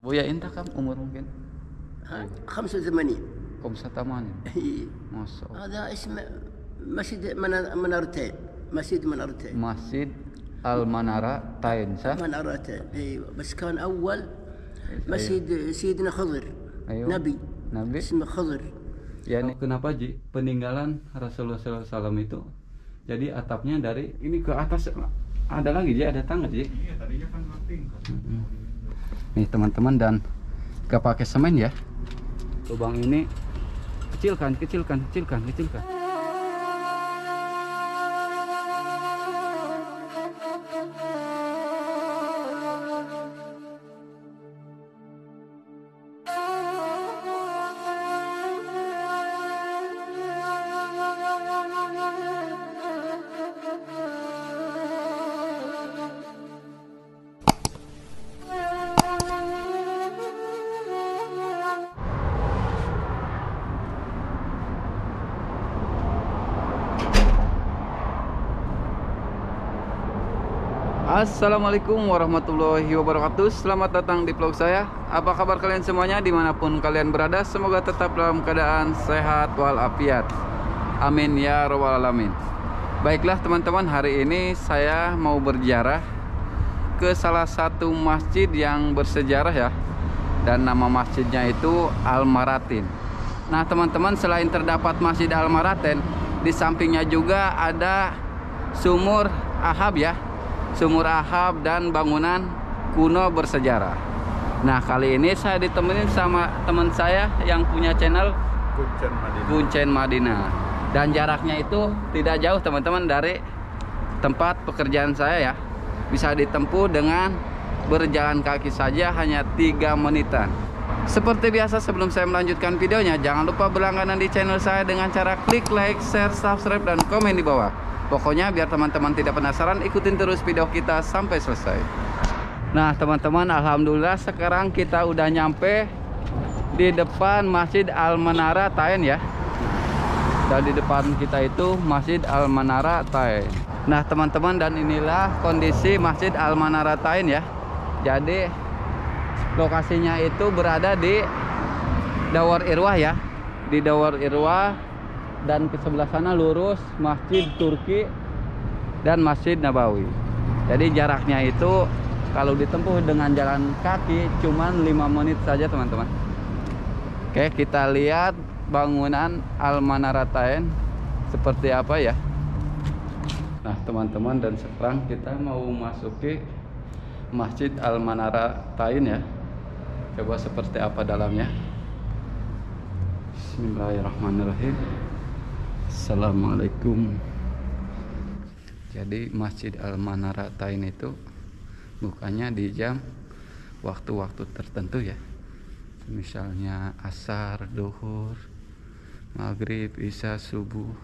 Buya inta kam umur mungkin? 85. 85. إيه. Masya Allah. هذا اسم مسجد منارتين. مسجد منارتين. Masjid Al-Manara Tain sah? منارتين ايوه، بس كان اول مسجد سيدنا خضر. أيوة. نبي اسمه خضر. Ya, ini kenapa Ji? Peninggalan Rasulullah SAW itu jadi atapnya dari ini ke atas ada lagi Ji, ada tangga Ji. Iya, tadinya kan mapping kan. Nih teman-teman, dan gak pakai semen ya. Lubang ini kecilkan. Assalamualaikum warahmatullahi wabarakatuh. Selamat datang di vlog saya. Apa kabar kalian semuanya dimanapun kalian berada? Semoga tetap dalam keadaan sehat walafiat. Amin ya rabbal alamin. Baiklah teman-teman, hari ini saya mau berziarah ke salah satu masjid yang bersejarah ya. Dan nama masjidnya itu Al-Maratin. Nah teman-teman, selain terdapat Masjid Al-Maratin, di sampingnya juga ada sumur Ahab ya. Sumur Ahab dan bangunan kuno bersejarah. Nah kali ini saya ditemenin sama teman saya yang punya channel Kuncen Madinah. Dan jaraknya itu tidak jauh teman-teman dari tempat pekerjaan saya ya. Bisa ditempuh dengan berjalan kaki saja hanya 3 menitan. Seperti biasa, sebelum saya melanjutkan videonya, jangan lupa berlangganan di channel saya dengan cara klik like, share, subscribe, dan komen di bawah. Pokoknya biar teman-teman tidak penasaran, ikutin terus video kita sampai selesai. Nah teman-teman, alhamdulillah sekarang kita udah nyampe di depan Masjid Al-Manara Tain ya. Dan di depan kita itu Masjid Al-Manara Tain. Nah teman-teman, dan inilah kondisi Masjid Al-Manara Tain ya. Jadi lokasinya itu berada di Dawar Irwah ya. Di Dawar Irwah. Dan ke sebelah sana lurus Masjid Turki dan Masjid Nabawi. Jadi jaraknya itu kalau ditempuh dengan jalan kaki cuman 5 menit saja teman-teman. Oke, kita lihat bangunan Al-Manara Tain seperti apa ya. Nah teman-teman, dan sekarang kita mau masuki Masjid Al-Manara Tain ya. Coba seperti apa dalamnya. Bismillahirrahmanirrahim. Assalamualaikum. Jadi Masjid Al-Manara Tain itu bukanya di jam waktu-waktu tertentu ya. Misalnya asar, duhur, maghrib, isya, subuh.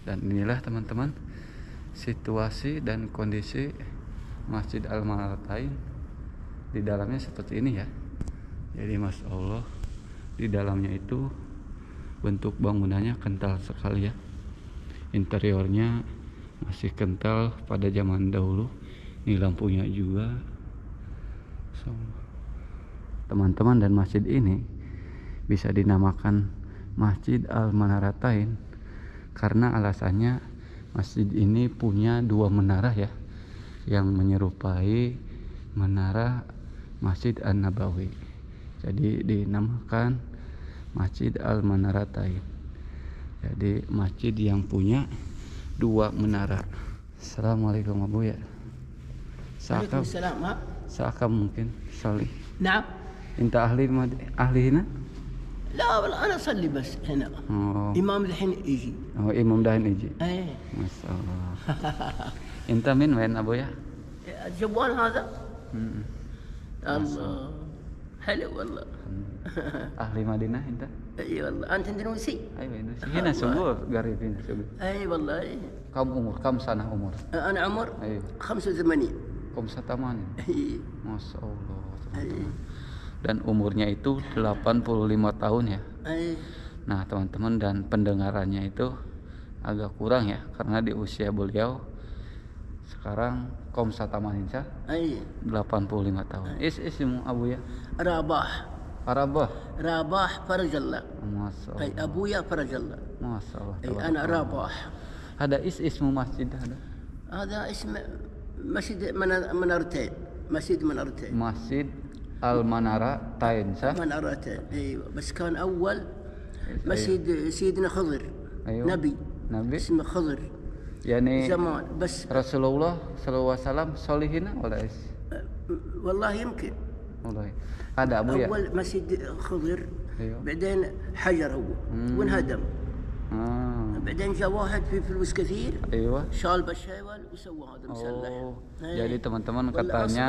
Dan inilah teman-teman situasi dan kondisi Masjid Al-Manara Tain. Di dalamnya seperti ini ya. Jadi Masya Allah, di dalamnya itu bentuk bangunannya kental sekali ya. Interiornya masih kental pada zaman dahulu. Ini lampunya juga. Teman-teman, dan masjid ini bisa dinamakan Masjid Al-Manara Tain karena alasannya masjid ini punya 2 menara ya, yang menyerupai menara Masjid An-Nabawi. Jadi dinamakan Masjid Al-Manara Tain. Jadi masjid yang punya 2 menara. Assalamualaikum Abu ya. Seakan mungkin salih. نعم. انت اهلي هنا؟ لا والله انا اصلي بس هنا. امام الحين يجي. امام دحين يجي. ايه ما شاء الله. انت من وين ابويا؟ الجوال هذا. الله حلو والله. أهل مدينة أنت؟ اي والله. انت اندونيسي؟ أيوة اندونيسي. هنا سجور قريب هنا سجور. اي والله. اي. كم سنة عمر؟ انا عمر أيوة 85. 85. اي. Masya Allah teman-teman. اي. Dan umurnya itu 85 tahun ya. اي. Nah teman-teman, dan pendengarannya itu agak kurang ya, karena di usia beliau Sekarang Komsa Tamaninsa أي 85 tahun. Ismu Abuya? راباح Arabah. راباح فرج الله. Masya أي Allah. أبويا فرج الله. Masya Allah. أي أنا راباح. Ada ismu masjid ada? هذا اسم مسجد منارتين. مسجد منارتين. Masjid Al Manara Tain sah? منارتين ايوه بس كان اول مسجد سيدنا خضر. أيوة. نبي اسمه خضر Yani زمان بس Rasulullah sallallahu alaihi wasallam solihina wala is? والله يمكن Wallahi. Ada Abu ya? اول مسجد خضر. أيوة. بعدين حجر هو وانهدم. بعدين جاء واحد في فلوس كثير Iya. شال بالشيول وسوى هذا مسلح. Jadi teman-teman Wala katanya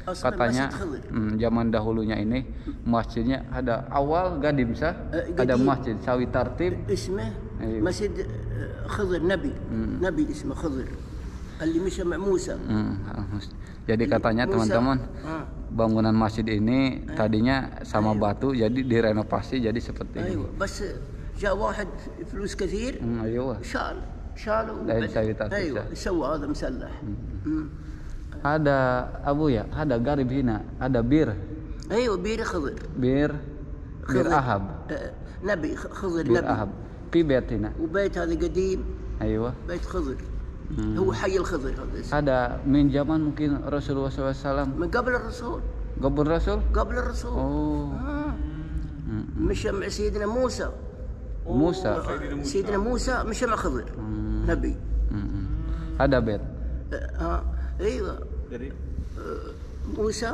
Masjid Khidir. Zaman dahulunya ini masjidnya ada awal gadim sah, ada قديم. masjid sawi tartib. اسمه أيوة. مسجد خضر نبي. نبي اسمه خضر اللي مشى مع موسى. Jadi katanya Musa. teman-teman bangunan masjid ini tadinya sama batu jadi direnovasi jadi seperti ini. ايوه بس جاء واحد فلوس كثير Ayo. شالوا لا يساوي تعرف ايوه سوى هذا مسلح. Ada Abu ya, ada garib hina, ada bir ايوه بير خضر. bir خضر. ahab, نبي خضر bir نبي. ahab, pi bet hina. وبيت هذا قديم Ayo. بيت خضر. هو حي الخضر هذا اسمه. Ada min zaman mungkin Rasulullah SAW, من قبل الرسول. gabur Rasul. قبل الرسول. Oh, مشى مع سيدنا موسى. Musa. سيدنا موسى مشى مع خضر. نبي. Ada bet. ايوه موسى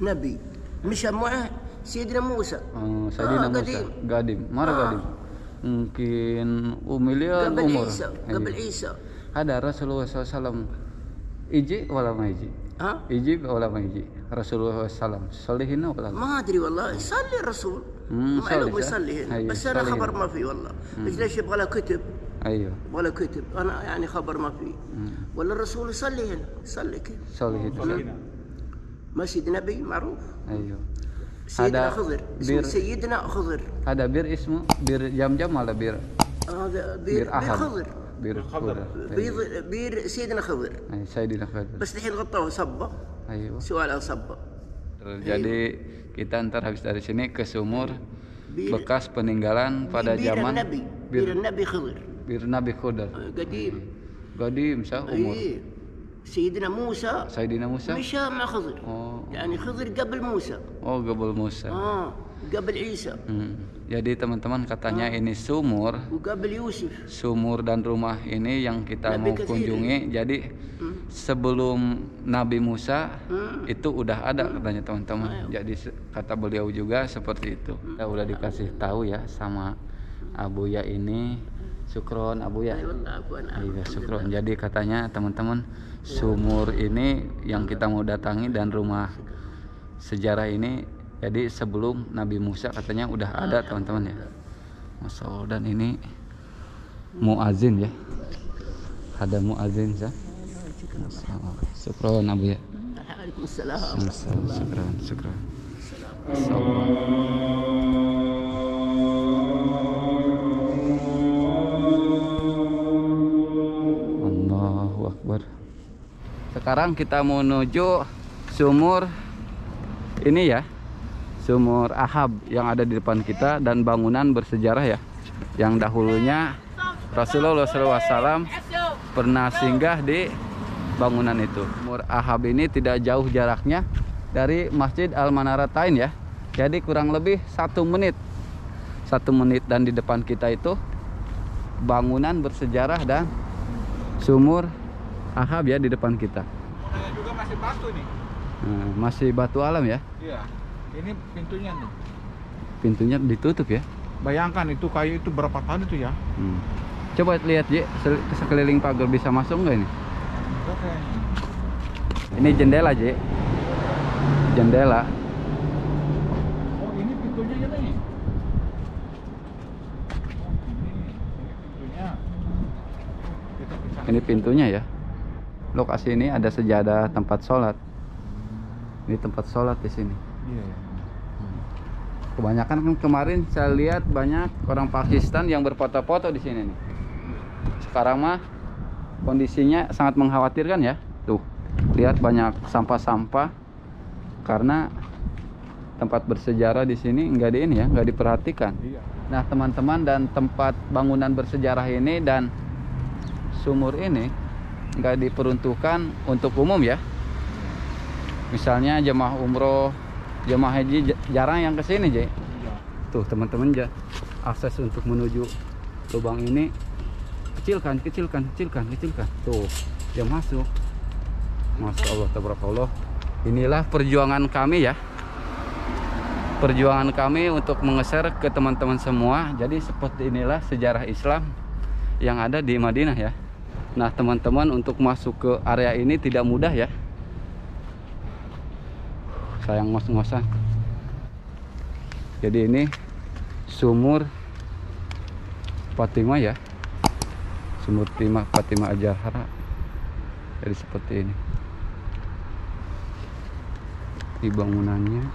نبي مشى معه سيدنا موسى. Sayyidina Musa. قديم. Gadim. Mana gadim? Mungkin umilian قبل umur. عيسى قبل عيسى. Ada Rasulullah SAW. Iji wala ma iji. ها Iji wala ma iji. Rasulullah SAW. Solihina wala. ما ادري والله يصلي الرسول. صالح، معلوم يصلي هنا أيوة، بس انا صالح خبر هنا. ما في والله. ليش يبغى له كتب؟ Ayo. يبغى له كتب انا يعني خبر ما في. ولا الرسول يصلي هنا يصلي كيف؟ Solihina. مسجد نبي معروف. Ayo. سيدنا Ada خضر اسمه bir- سيدنا خضر. Ada bir ismu bir jam-jam wala bir هذا bir بير ahab. خضر. Bir khudar. بير سيدنا خضر. Ay, Sayyidina Khadir. بس الحين غطوه صبه. Ayo. سؤال عن صبه. Jadi kita ntar habis dari sini ke sumur Bir- bekas peninggalan pada بير zaman النبي. بير النبي خضر. bir Nabi Khudar. قديم. Gadim sah umur. اي سيدنا موسى Sayyidina Musa. مشى مع خضر. Oh. يعني خضر قبل موسى. Oh, Gabul Musa. قبل عيسى Jadi teman-teman katanya ini sumur وقبل يوسف. dan rumah ini yang kita Nabi mau Kathir. kunjungi. Jadi sebelum Nabi Musa itu udah ada katanya teman-teman. Jadi kata beliau juga seperti itu. Kita udah dikasih tahu ya sama Abuya ini. Syukron Abuya. اي والله عفوا. Iya, syukron. Jadi katanya teman-teman sumur ini yang kita mau datangi dan rumah sejarah ini jadi sebelum Nabi Musa katanya udah ada teman-teman ya. Masya Allah. Dan ini muazin ya. Ada muazin ya. Masya Allah. Syukron Abu ya. عليكم السلام. Syukron, syukron. Masya Allah. Allahu Akbar. Sekarang kita menuju sumur ini ya, sumur Ahab yang ada di depan kita dan bangunan bersejarah ya, yang dahulunya Rasulullah SAW pernah singgah di bangunan itu. Sumur Ahab ini tidak jauh jaraknya dari Masjid Al Manaratain ya, jadi kurang lebih 1 menit. 1 menit, dan di depan kita itu bangunan bersejarah dan sumur Ahab ya di depan kita. Modalnya juga masih batu nih. Nah, masih batu alam ya. Iya. Ini pintunya nih. Pintunya ditutup ya. Bayangkan itu kayu itu berapa tahun itu ya? Coba lihat Ji, sekeliling pagar bisa masuk nggak ini? Enggak kayaknya. Ini jendela Ji. Jendela. Oh ini pintunya ya nih. Ini pintunya ya. Lokasi ini ada sejadah tempat sholat. Ini tempat sholat di sini. Iya. Kebanyakan kan kemarin saya lihat banyak orang Pakistan yang berfoto-foto di sini nih. Sekarang mah kondisinya sangat mengkhawatirkan ya. Tuh, lihat banyak sampah-sampah karena tempat bersejarah di sini nggak nggak diperhatikan. Iya. Nah, teman-teman, dan tempat bangunan bersejarah ini dan sumur ini nggak diperuntukkan untuk umum ya. Misalnya jemaah umroh, jemaah haji jarang yang kesini, J. Iya. Tuh teman-teman, akses untuk menuju lubang ini kecilkan. Tuh, dia masuk. Masya Allah, tabarakallah. Inilah perjuangan kami ya. Perjuangan kami untuk mengeser ke teman-teman semua. Jadi seperti inilah sejarah Islam yang ada di Madinah ya. Nah, teman-teman, untuk masuk ke area ini tidak mudah ya. Sayang ngos-ngosan. Jadi ini sumur Fatimah ya. Sumur Fatimah Al-Zahra. Jadi seperti ini. Di bangunannya.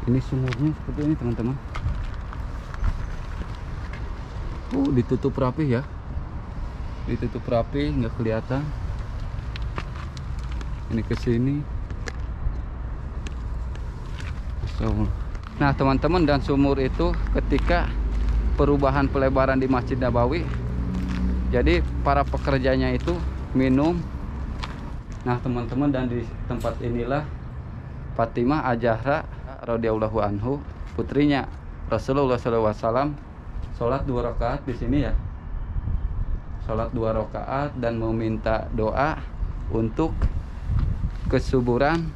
Ini sumurnya seperti ini, teman-teman. Ditutup rapi ya. Ditutup rapi, nggak kelihatan. Ini ke sini. Nah, teman-teman, dan sumur itu ketika perubahan pelebaran di Masjid Nabawi, jadi para pekerjanya itu minum. Nah, teman-teman, dan di tempat inilah Fatimah Al-Zahra radhiyallahu anhu, putrinya Rasulullah SAW, sholat 2 rakaat di sini ya. Sholat 2 rakaat dan meminta doa untuk kesuburan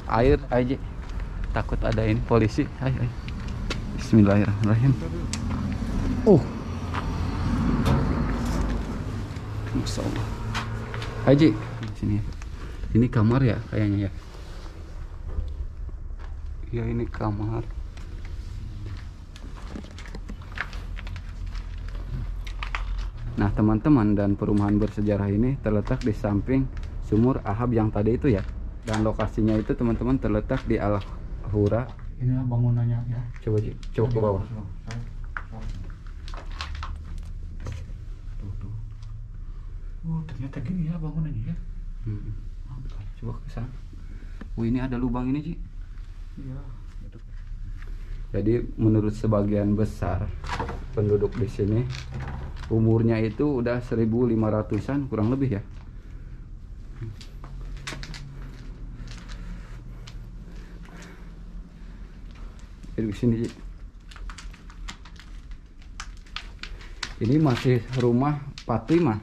air aja. Takut ada ini polisi. Ayo. Bismillahirrahmanirrahim. Masya Allah. Haji, sini. Ini kamar ya kayaknya ya. Ya, ini kamar. Nah, teman-teman, dan perumahan bersejarah ini terletak di samping sumur Ahab yang tadi itu ya. Dan lokasinya itu, teman-teman, terletak di Al-Hura. Ini bangunannya ya. Coba ke bawah. Tuh. Oh, ternyata gini ya bangunannya ya. Coba ke sana. Ini ada lubang ini, Ci. Iya. Jadi menurut sebagian besar penduduk di sini, umurnya itu udah 1500-an kurang lebih ya. Jadi di sini, Ci. Ini masih rumah Fatimah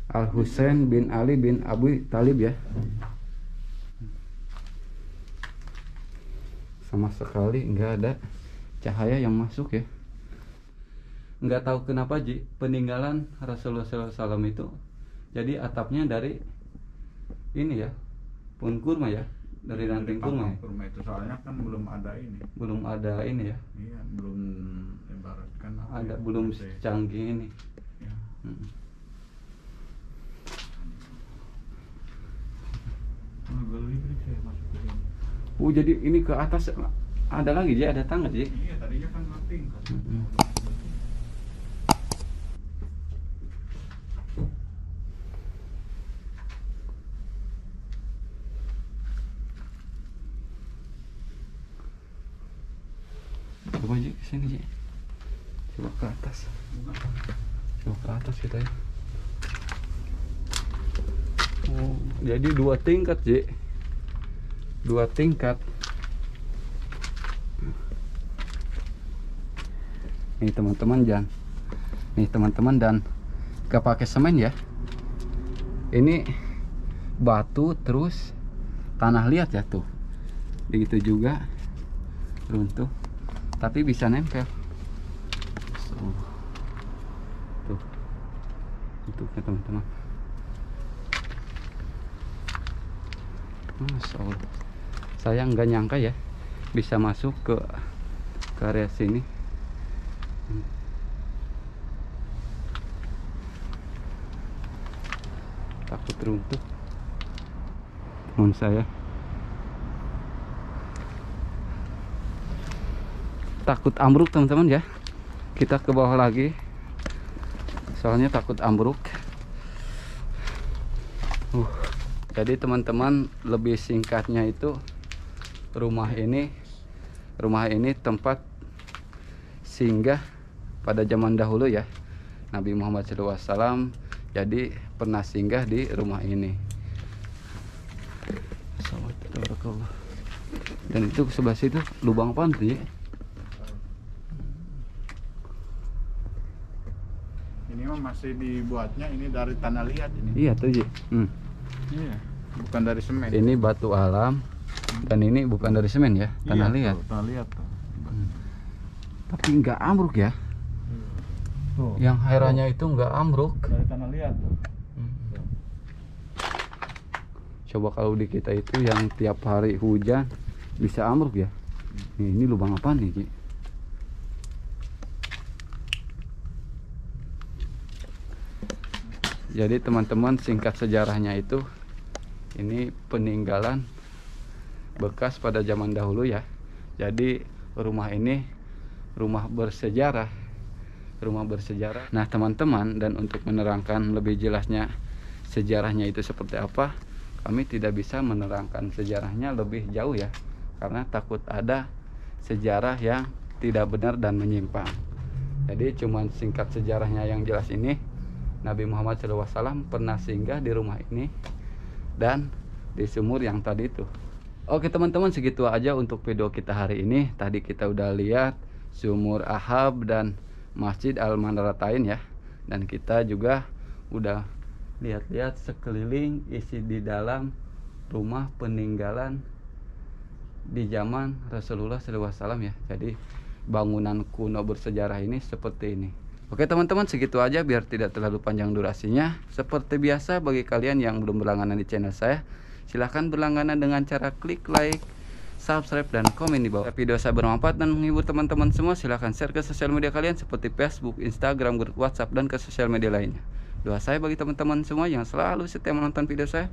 Al-Husain bin Ali bin Abi Thalib ya. Sama sekali nggak ada cahaya yang masuk ya. Nggak tahu kenapa, Ji, peninggalan Rasulullah SAW itu jadi atapnya dari ini ya, pohon kurma ya, dari ranting kurma. Kurma itu soalnya kan belum ada ini. Belum ada ini ya. Iya, belum ibaratkan Ada belum canggih ini. Ya. Jadi ini ke atas ada lagi, Ji, ada tangga, Ji. Iya, tadinya kan tingkat. Coba, Ji, kesini, Ji. Coba ke atas. Coba ke atas kita ya. Jadi 2 tingkat, Ji. 2 tingkat. Nih teman-teman, dan gak pakai semen ya. Ini batu terus tanah liat ya tuh. Begitu juga runtuh, tapi bisa nempel. Tuh. Bentuknya, teman-teman. Masya Allah. Saya nggak nyangka ya bisa masuk ke area sini. Takut runtuh teman saya. Takut ambruk, teman-teman ya. kita ke bawah lagi, soalnya takut ambruk. Jadi teman-teman, lebih singkatnya itu rumah ini tempat singgah pada zaman dahulu ya. Nabi Muhammad SAW jadi pernah singgah di rumah ini. Dan itu sebelah situ lubang panti. Ini mah masih dibuatnya ini dari tanah liat ini. Iya tuh Ji. Iya, bukan dari semen. Ini batu alam dan ini bukan dari semen ya, tanah liat. Tanah liat tuh. Tapi nggak ambruk ya. Tuh. Yang herannya itu nggak ambruk. Dari tanah liat tuh. Coba kalau di kita itu yang tiap hari hujan bisa ambruk ya. Ini lubang apa nih Ki? Jadi teman-teman, singkat sejarahnya itu ini peninggalan bekas pada zaman dahulu ya. Jadi rumah ini rumah bersejarah. Nah teman-teman, dan untuk menerangkan lebih jelasnya sejarahnya itu seperti apa, kami tidak bisa menerangkan sejarahnya lebih jauh ya, karena takut ada sejarah yang tidak benar dan menyimpang. Jadi cuman singkat sejarahnya yang jelas ini, Nabi Muhammad SAW pernah singgah di rumah ini dan di sumur yang tadi itu. Oke teman-teman, segitu aja untuk video kita hari ini. Tadi kita udah lihat sumur Ahab dan Masjid Al-Manaratain ya. Dan kita juga udah lihat-lihat sekeliling isi di dalam rumah peninggalan di zaman Rasulullah SAW ya. Jadi bangunan kuno bersejarah ini seperti ini. Oke teman-teman, segitu aja biar tidak terlalu panjang durasinya. Seperti biasa, bagi kalian yang belum berlangganan di channel saya, silahkan berlangganan dengan cara klik like, subscribe, dan komen di bawah. Video saya bermanfaat dan menghibur teman-teman semua, silahkan share ke sosial media kalian seperti Facebook, Instagram, grup WhatsApp, dan ke sosial media lainnya. Doa saya bagi teman-teman semua yang selalu setia menonton video saya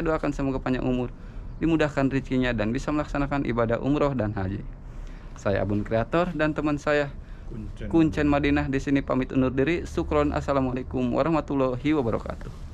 doakan semoga panjang umur, dimudahkan rezekinya, dan bisa melaksanakan ibadah umroh dan haji. Saya Abun Kreator dan teman saya Kuncen Madinah di sini pamit undur diri. Syukron. Assalamualaikum warahmatullahi wabarakatuh.